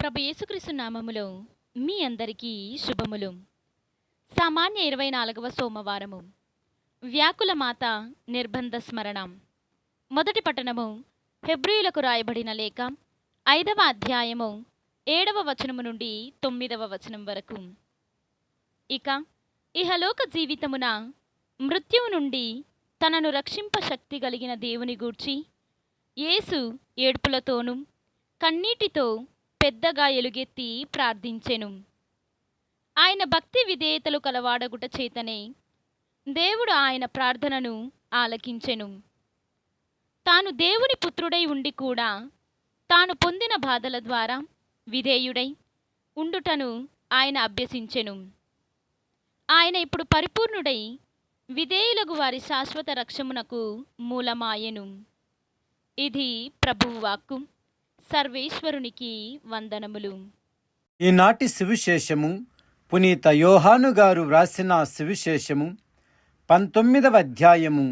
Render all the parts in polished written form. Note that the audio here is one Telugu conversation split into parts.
ప్రభు యేసుక్రీస్తు నామములో మీ అందరికీ శుభములు. సామాన్య 24వ సోమవారము. వ్యాకుల మాత నిర్బంధ స్మరణం. మొదటి పట్టణము హెబ్రీయులకు రాయబడిన లేఖ 5వ అధ్యాయము 7వ వచనము నుండి 9వ వచనం వరకు. ఇక ఇహలోక జీవితమున మృత్యువు నుండి తనను రక్షింప శక్తి కలిగిన దేవుని గూర్చి యేసు ఏడ్పులతోనూ కన్నీటితో పెద్దగా ఎలుగెత్తి ప్రార్థించెను. ఆయన భక్తి విధేయతలు కలవాడగుట చేతనే దేవుడు ఆయన ప్రార్థనను ఆలకించెను. తాను దేవుని పుత్రుడై ఉండి కూడా తాను పొందిన బాధల ద్వారా విధేయుడై ఉండుటను ఆయన అభ్యసించెను. ఆయన ఇప్పుడు పరిపూర్ణుడై విధేయులకు వారి శాశ్వత రక్షమునకు మూలమాయెను. ఇది ప్రభువు వాక్కు. సర్వేశ్వరునికి వందనములు. ఈనాటి సువిశేషము పునీత యోహాను గారు వ్రాసిన సువిశేషము 19వ అధ్యాయము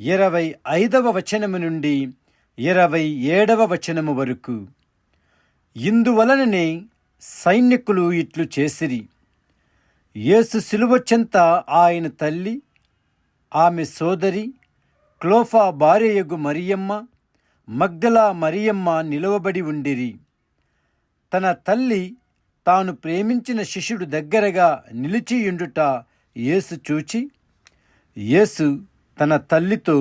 25వ వచనము నుండి 27వ వచనము వరకు. ఇందువలననే సైనికులు ఇట్లు చేసిరి: యేసు శిలువ చెంత ఆయన తల్లి, ఆమె సోదరి, క్లోఫా భార్యయగు మరియమ్మ, మగ్దలా మరియమ్మ నిలవబడి ఉండిరి. తన తల్లి తాను ప్రేమించిన శిష్యుడు దగ్గరగా నిలిచియుండుట యేసు చూచి, యేసు తన తల్లితో,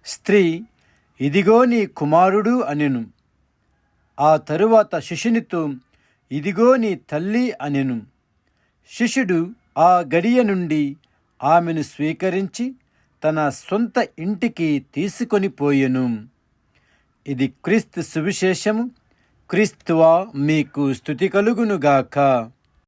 స్త్రీ, ఇదిగో నీ కుమారుడు అనెను. ఆ తరువాత శిష్యునితో, ఇదిగో నీ తల్లి అనెను. శిష్యుడు ఆ గడియ నుండి ఆమెను స్వీకరించి తన సొంత ఇంటికి తీసుకొని పోయెను. ఇది క్రీస్తు సువిశేషము. క్రీస్తువా మీకు స్తుతి కలుగునుగాక.